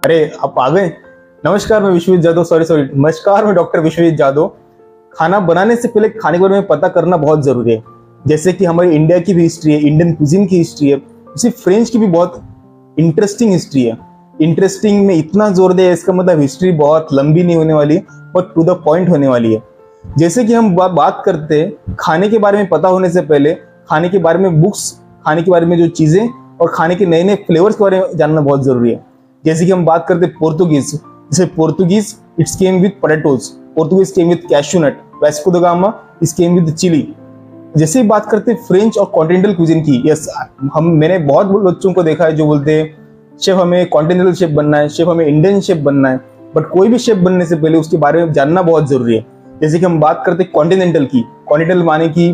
अरे आप आ गए। नमस्कार, मैं विश्वजीत जादव। नमस्कार, मैं डॉक्टर विश्वजीत जादव। खाना बनाने से पहले खाने के बारे में पता करना बहुत जरूरी है। जैसे कि हमारी इंडिया की भी हिस्ट्री है, इंडियन कुजीन की हिस्ट्री है, उसी फ्रेंच की भी बहुत इंटरेस्टिंग हिस्ट्री है। इंटरेस्टिंग में इतना जोर दिया, इसका मतलब हिस्ट्री बहुत लंबी नहीं होने वाली, बट टू द पॉइंट होने वाली है। जैसे कि हम बात करते हैं खाने के बारे में पता होने से पहले, खाने के बारे में बुक्स, खाने के बारे में जो चीजें और खाने के नए नए फ्लेवर्स के बारे में जानना बहुत जरूरी है। जैसे कि हम बात करते हैं पोर्तुगीज, जैसे Portuguese it's came with potatoes, Portuguese came with cashew nut, Vasco da Gama is came with chilli. जैसे ही बात करते हैं फ्रेंच और कॉन्टिनेंटल क्यूजिन की, यस मैंने बहुत बच्चों को देखा है जो बोलते हैं शेफ हमें कॉन्टिनेंटल शेफ बनना है, शेफ हमें इंडियन शेफ बनना है। बट कोई भी शेफ बनने से पहले उसके बारे में जानना बहुत जरूरी है। जैसे कि हम बात करते हैं कॉन्टिनेंटल की, कॉन्टिनेंटल माने की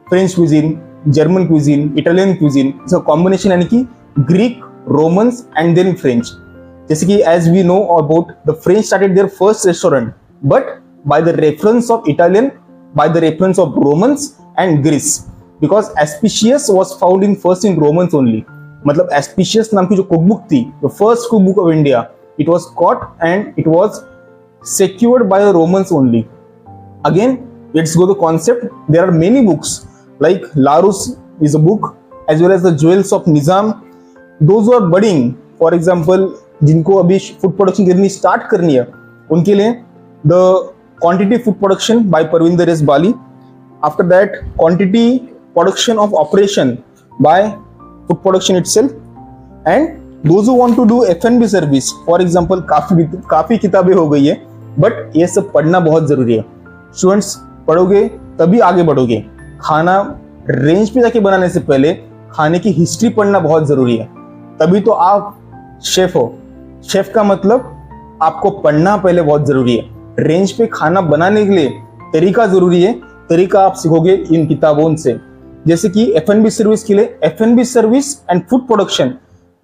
French cuisine, German cuisine, Italian cuisine, इसका कॉम्बिनेशन यानी कि Greek, Romans and then French. जैसे कि as we know about the French started their first restaurant, but by the reference of Italian, by the reference of Romans and Greece, because Apicius was found in first in Romans only. मतलब Apicius नाम की जो cookbook थी, the first cookbook of India, it was caught and it was secured by the Romans only. Again, let's go to concept. There are many books like Larousse is a book, as well as the Jewels of Nizam. Those who are budding, for example, जिनको अभी food production करनी start करनी है, उनके लिए the quantity food production by Parvinder S Bali. After that quantity production of operation by food production itself. And those who want to do F&B service, for example काफी किताबें हो गई है, बट ये सब पढ़ना बहुत जरूरी है. स्टूडेंट्स, पढ़ोगे तभी आगे बढ़ोगे. खाना रेंज पे जाके बनाने से पहले खाने की हिस्ट्री पढ़ना बहुत जरूरी है, तभी तो आप शेफ हो. शेफ का मतलब आपको पढ़ना पहले बहुत जरूरी है. रेंज पे खाना बनाने के लिए तरीका जरूरी है, तरीका आप सीखोगे इन किताबों से. जैसे कि F&B सर्विस के लिए F&B service and food production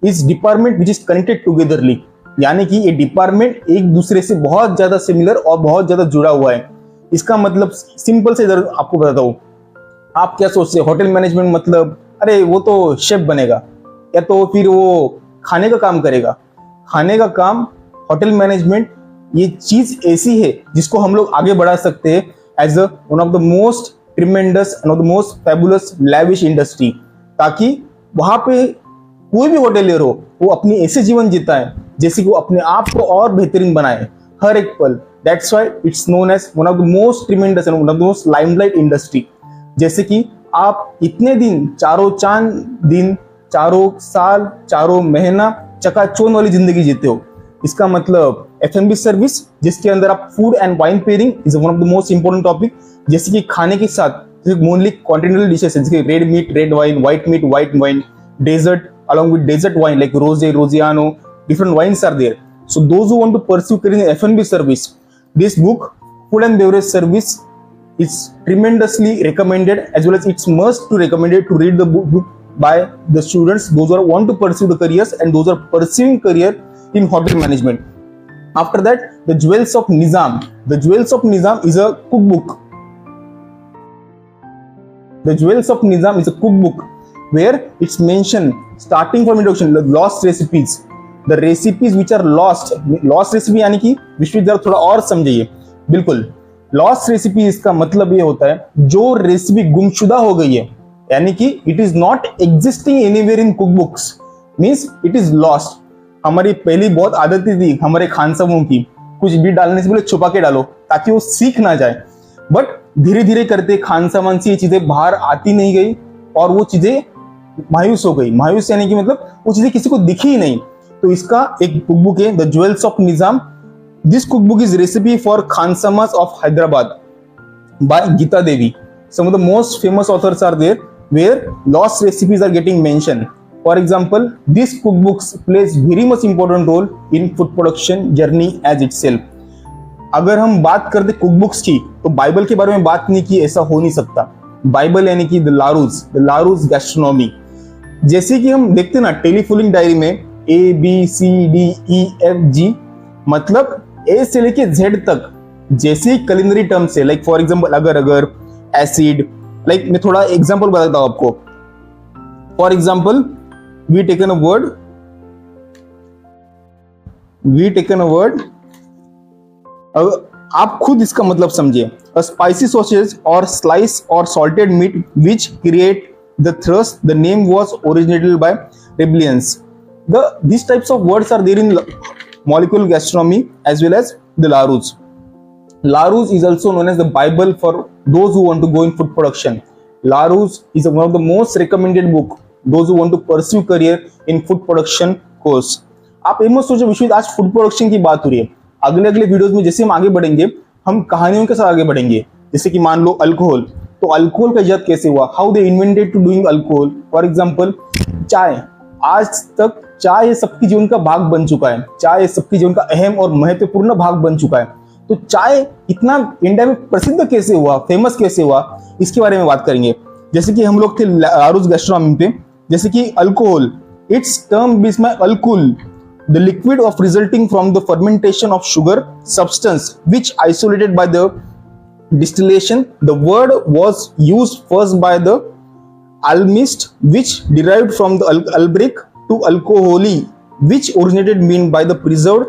is department which is connected togetherly, यानी कि ये डिपार्टमेंट एक दूसरे से बहुत ज्यादा सिमिलर और बहुत ज्यादा जुड़ा हुआ है. इसका मतलब सिंपल से आपको बताता हूँ. आप क्या सोचते हैं होटल मैनेजमेंट मतलब अरे वो तो शेफ बनेगा, या तो फिर वो खाने का काम करेगा. खाने का काम, होटल मैनेजमेंट, ये चीज ऐसी है जिसको हम लोग आगे बढ़ा सकते हैं as a one of the most tremendous and of the most fabulous lavish industry, ताकि वहां पे कोई भी होटेलियर हो वो अपनी ऐसे जीवन जीता है जैसे कि वो अपने आप को और बेहतरीन बनाए हर एक पल. That's why it's known as one of the most tremendous and one of the most limelight industry. जैसे कि आप इतने दिन, चारों चांद दिन, चारों साल, चारों महीना चकाचौंध वाली जिंदगी जीते हो. इसका मतलब F&B सर्विस, जिसके अंदर आप food and wine pairing is one of the most important topic. जैसे कि खाने के साथ मोनली कॉन्टिनेंटल डिशेस जैसे red meat, red wine, white meat, white wine, dessert along with desert wine like rosé, rosiano, different wines are there. So those who want to pursue career in F&B service, this book food and beverage service is tremendously recommended, as well as it's must to recommended to read the book by the students, those who want to pursue the careers and those who are pursuing career in hotel management. After that, the Jewels of Nizam. The Jewels of Nizam is a cookbook. The Jewels of Nizam is a cookbook where it's mentioned starting from introduction, the lost recipes, the recipes which are lost. Lost recipe यानी कि विश्वविद्यालय थोड़ा और समझिए. बिल्कुल, lost recipe इसका मतलब ये होता है जो रेसिपी गुमशुदा हो गई है, यानी कि it is not existing anywhere in cookbooks, means it is lost. हमारी पहली बहुत आदत थी हमारे खान सामों की, कुछ भी डालने से पहले छुपा के डालो ताकि वो सीख ना जाए. बट धीरे धीरे करते खान सामान से ये चीजें बाहर आती नहीं गई और वो चीजें मायूस हो गई. मायूस यानी कि मतलब वो चीजें किसी को दिखी ही नहीं. तो इसका एक कुकबुक है, the jewels of Nizam. This cookbook is recipe for khansamas of Hyderabad by Geeta Devi. Some of the most famous authors are there where lost recipes are getting mention. For example, this cookbooks plays very much important role in food production journey as itself. अगर हम बात करते कुकबुक्स की तो Bible के बारे में बात नहीं की, ऐसा हो नहीं सकता. बाइबल यानी कि द लारूस गैस्ट्रोनॉमी. जैसे कि हम देखते हैं ना टेलीफोनिक डायरी में ABCDEFG, मतलब ए से लेके Z तक जैसे कलिनरी टर्म्स है. लाइक फॉर एग्जांपल अगर एसिड, लाइक मैं थोड़ा एग्जांपल बताता हूं आपको. For example we taken a word we taken a word, अब आप खुद इसका मतलब समझिए। अ स्पाइसी सॉसेज और स्लाइस और salted meat which create the thrust, the name was originated by rebellions. These types of words are there in molecular gastronomy as well as the Larousse. Larousse is also known as the Bible for those who want to go in food production. Larousse is one of the most recommended book those who want to pursue career in food production course. आप ये मत सोचो विश्व आज food production की बात हो रही है, अगले अगले वीडियोस में जैसे हम आगे बढ़ेंगे हम कहानियों के साथ आगे बढ़ेंगे। जैसे कि मान लो अल्कोहल, तो अल्कोहल का इजाद कैसे हुआ, how they invented to doing alcohol. For example चाय, आज तक चाय सबके जीवन का भाग बन चुका है, चाय सबके जीवन का अहम और महत्वपूर्ण भाग बन चुका है। तो चाय इतना इंडिया में प्रसिद्ध कैसे हुआ, फेमस कैसे हुआ, इसके बारे में बात करेंगे। जैसे कि हम लोग थे लारूस गैस्ट्रोनॉमी पे, जैसे कि alcohol, it's term is my alcohol, the liquid of resulting from the fermentation of sugar substance which isolated by the distillation. The word was used first by the alchemist, which derived from the albric to alcoholi, which originated mean by the preserved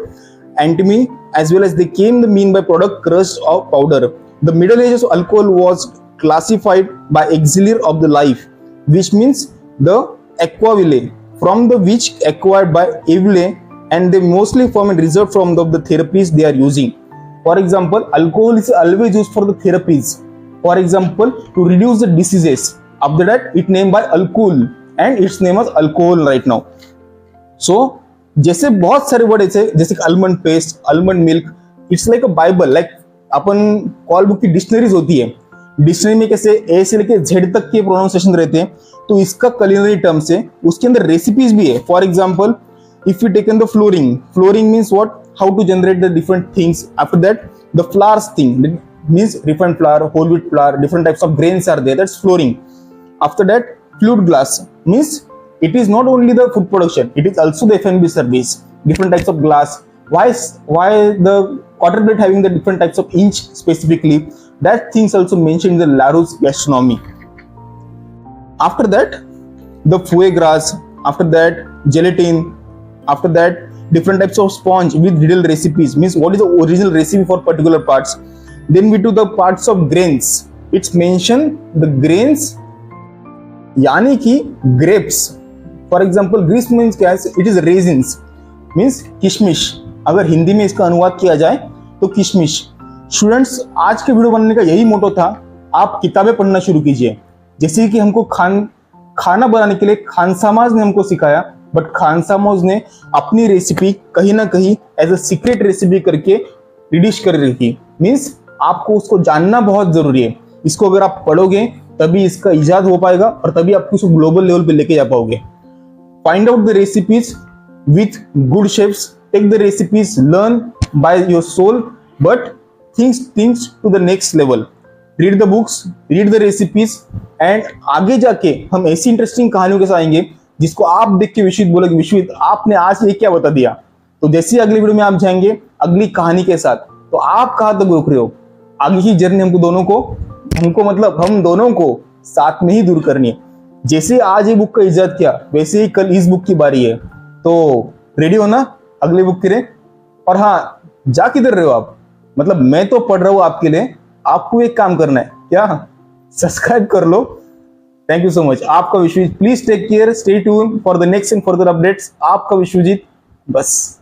antimony, as well as they came the mean by product crushed or powder. The Middle Ages alcohol was classified by auxiliary of the life, which means the aquaville, from the which acquired by evile, and they mostly form and reserved from the therapies they are using. For example, alcohol is always used for the therapies. For example, to reduce the diseases. After that, it named by alcohol and its name is alcohol right now. So, जैसे बहुत सारे word ऐसे जैसे almond paste, almond milk, it's like a Bible. Like upon call book की dictionaries होती है, dictionary में कैसे ए से लेके जेड तक के प्रोनाउंसिएशन रहते हैं, तो इसका culinary टर्म्स है, उसके अंदर रेसिपीज भी है। For example, if we taken the flooring means what? How to generate the different things. After that, the flours thing means refined flour, whole wheat flour, different types of grains are there, that's flooring. After that, fluid glass means it is not only the food production, it is also the F&B service, different types of glass. Why the quarter plate having the different types of inch specifically, that things also mentioned in the Larousse gastronomy. After that, the foie gras, after that gelatin, after that different types of sponge with detailed recipes, means what is the original recipe for particular parts. Then we do the parts of grains, it's mentioned the grains यानी कि grapes. For example, grapes means क्या है, it is raisins, means किशमिश, अगर हिंदी में इसका अनुवाद किया जाए तो किशमिश। स्टूडेंट्स, आज के वीडियो बनाने का यही मोटो था, आप किताबें पढ़ना शुरू कीजिए। जैसे कि हमको खाना बनाने के लिए खानसामाज ने हमको सिखाया, बट खानसामाज ने अपनी रेसिपी कहीं ना कहीं एज अ सीक्रेट रेसिपी करके रिड्यूस कर रखी। मीन्स आपको उसको जानना बहुत जरूरी है, इसको अगर आप पढ़ोगे तभी इसका इजाद हो पाएगा और तभी आप उसको ग्लोबल लेवल पे लेके जा पाओगे। Find out the recipes with good chefs, take the recipes, learn by your soul, but thinks to the next level. Read the books, read the recipes, and आगे जाके हम ऐसी इंटरेस्टिंग कहानियों के साथ आएंगे जिसको आप देख के विश्वित बोलोगे, विश्वित आपने आज ये क्या बता दिया। तो जैसे ही अगली वीडियो में आप जाएंगे अगली कहानी के साथ, तो आप कहां तक रुक रहे हो, आगे की जर्नी हम दोनों को साथ में ही दूर करनी है। जैसे आज ये बुक का इजाद किया, वैसे ही कल इस बुक की बारी है, तो रेडी हो ना अगली बुक के लिए। और हाँ, जा किधर रहे हो आप, मतलब मैं तो पढ़ रहा हूं आपके लिए, आपको एक काम करना है, क्या सब्सक्राइब कर लो। Thank you so much. आपका Vishwajeet, please take care, stay tune for the next and further updates. आपका विश्वजीत, बस।